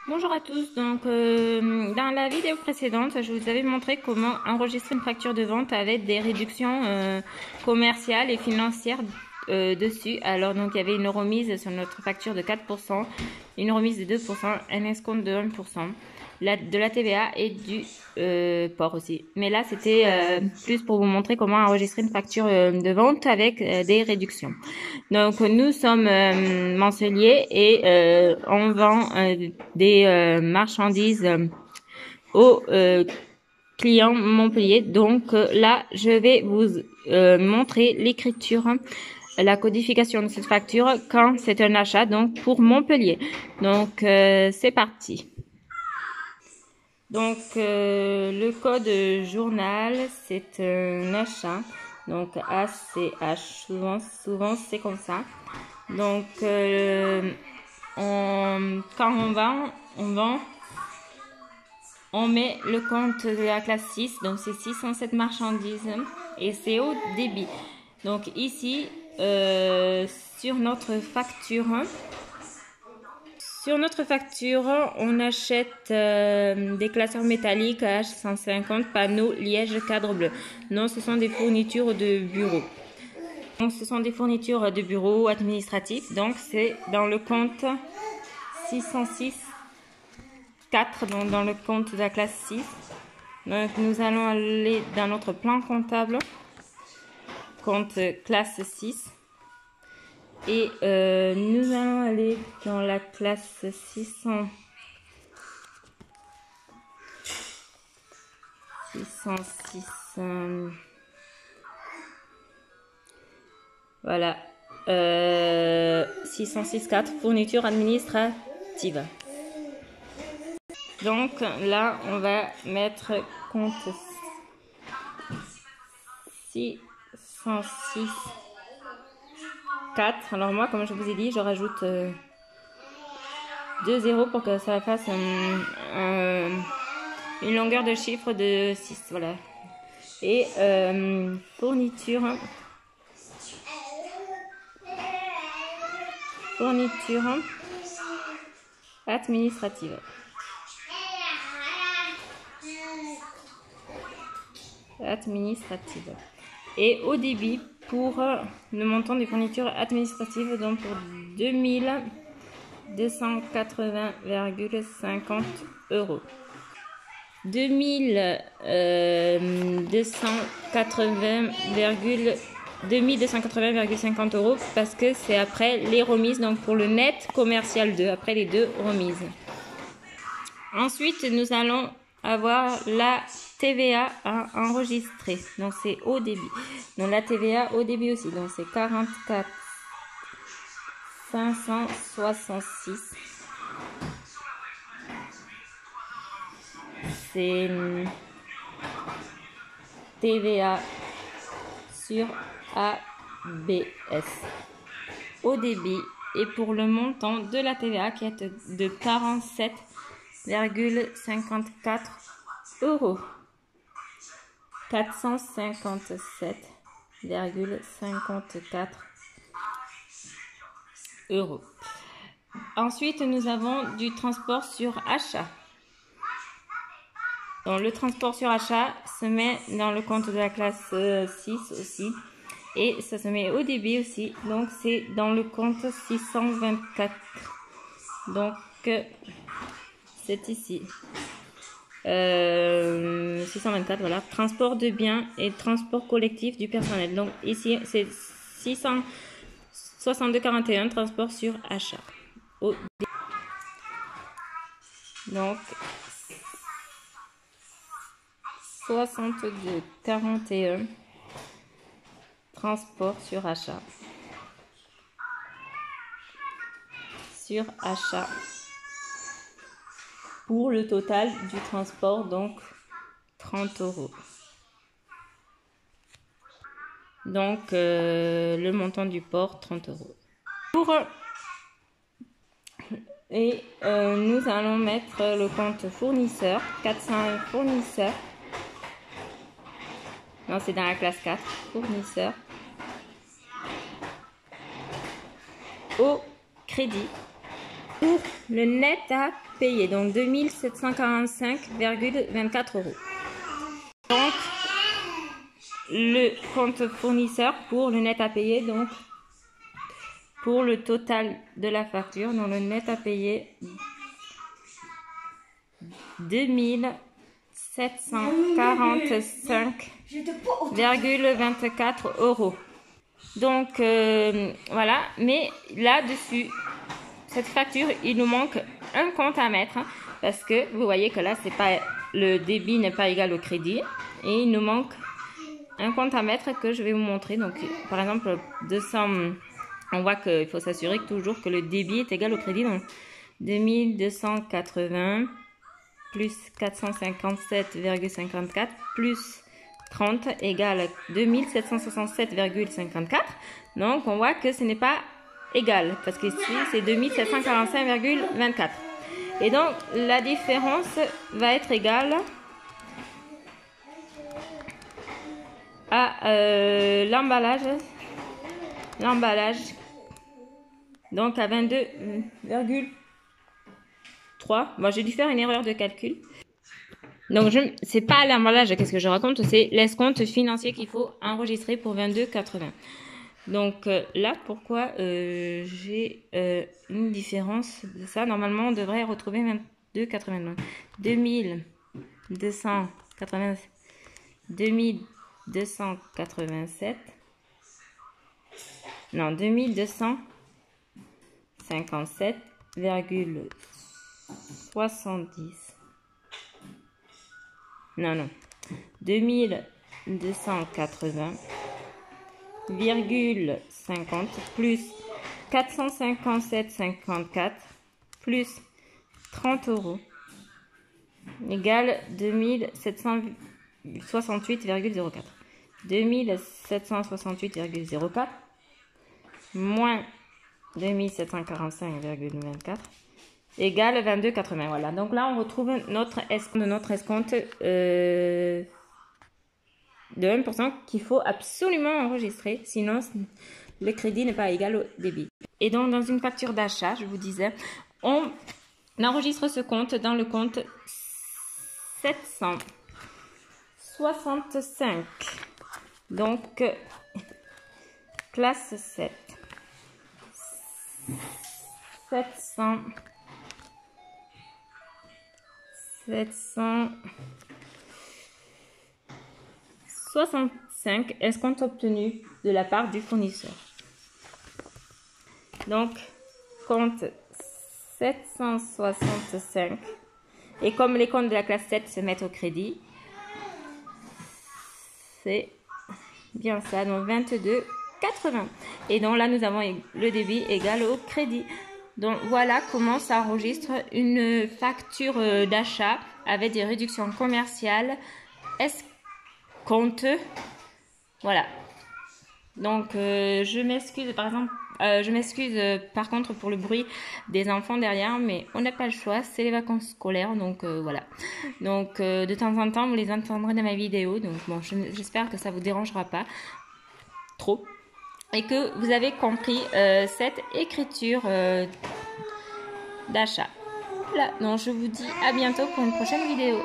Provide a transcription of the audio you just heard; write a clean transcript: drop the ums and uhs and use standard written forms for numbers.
Bonjour à tous, donc dans la vidéo précédente, je vous avais montré comment enregistrer une facture de vente avec des réductions commerciales et financières dessus. Alors donc il y avait une remise sur notre facture de 4%, une remise de 2%, un escompte de 1%, de la TVA et du port aussi. Mais là c'était plus pour vous montrer comment enregistrer une facture de vente avec des réductions. Donc nous sommes Mancelier et on vend des marchandises aux clients Montpellier. Donc là je vais vous montrer l'écriture, la codification de cette facture quand c'est un achat donc pour Montpellier. Donc c'est parti. Donc le code journal c'est un achat, donc ACH, souvent c'est comme ça. Donc quand on vend, on met le compte de la classe 6, donc c'est 607 marchandises et c'est au débit. Donc ici sur notre facture, on achète des classeurs métalliques H150, panneaux, liège, cadre bleu. Non, ce sont des fournitures de bureau. Donc, ce sont des fournitures de bureau administratifs. Donc, c'est dans le compte 606 4, donc dans le compte de la classe 6. Donc, nous allons aller dans notre plan comptable, compte classe 6. Et nous allons aller dans la classe 606. Voilà. 606.4, fourniture administrative. Donc là, on va mettre compte 606.4. Alors moi, comme je vous ai dit, je rajoute 2 zéros pour que ça fasse une longueur de chiffre de 6. Voilà. Et fourniture administrative. Et au débit pour le montant des fournitures administratives, donc pour 2280,50 euros. 2280,50 euros parce que c'est après les remises, donc pour le net commercial 2, après les deux remises. Ensuite, nous allons avoir la TVA à enregistrer, donc c'est au débit. Donc la TVA au débit aussi, donc c'est 44 566. C'est TVA sur ABS au débit et pour le montant de la TVA qui est de 47,54 euros. 457,54 euros. Ensuite, nous avons du transport sur achat. Donc, le transport sur achat se met dans le compte de la classe 6 aussi. Et ça se met au débit aussi. Donc, c'est dans le compte 624. Donc, c'est ici. 624, voilà. Transport de biens et transport collectif du personnel. Donc, ici, c'est 662,41, transport sur achat. Au débit. Donc, 62,41 transport sur achat pour le total du transport, donc 30 euros. Donc le montant du port 30 euros. Et nous allons mettre le compte fournisseur, 401 fournisseur. Non, c'est dans la classe 4, fournisseur. Au crédit. pour le net à payer, donc 2745,24 €. Donc, le compte fournisseur pour le net à payer, donc pour le total de la facture, dans le net à payer, 2745,24 €. Donc, voilà. Mais là-dessus, cette facture, il nous manque un compte à mettre. Parce que vous voyez que là, c'est pas, le débit n'est pas égal au crédit. Et il nous manque un compte à mettre que je vais vous montrer. Donc, par exemple, 200, on voit qu'il faut s'assurer toujours que le débit est égal au crédit. Donc, 2280 plus 457,54 plus 30 égale 2767,54. Donc, on voit que ce n'est pas égal. Parce qu'ici, c'est 2745,24. Et donc, la différence va être égale à l'emballage. Donc, à 22,3. Bon, j'ai dû faire une erreur de calcul. Donc, c'est pas l'emballage, qu'est-ce que je raconte, c'est l'escompte financier qu'il faut enregistrer pour 22,80. Donc, là, pourquoi j'ai une différence de ça? Normalement, on devrait retrouver 22,80. 2257. Non, 2257,70. Non. 2280,50 plus 457,54 plus 30 € égale 2768,04. 2768,04 moins 2745,24 égale 22,80. Voilà. Donc là, on retrouve notre escompte de 1% qu'il faut absolument enregistrer. Sinon, le crédit n'est pas égal au débit. Et donc, dans une facture d'achat, je vous disais, on enregistre ce compte dans le compte 765. Donc, classe 7. 765 escompte obtenu de la part du fournisseur. Donc, compte 765. Et comme les comptes de la classe 7 se mettent au crédit, c'est bien ça, donc 22,80. Et donc là, nous avons le débit égal au crédit. Donc voilà comment s'enregistre une facture d'achat avec des réductions commerciales escomptées. Voilà. Donc je m'excuse par contre pour le bruit des enfants derrière, mais on n'a pas le choix, c'est les vacances scolaires, donc voilà. Donc de temps en temps vous les entendrez dans ma vidéo, donc bon, j'espère que ça vous dérangera pas trop et que vous avez compris cette écriture d'achat. Voilà, donc je vous dis à bientôt pour une prochaine vidéo.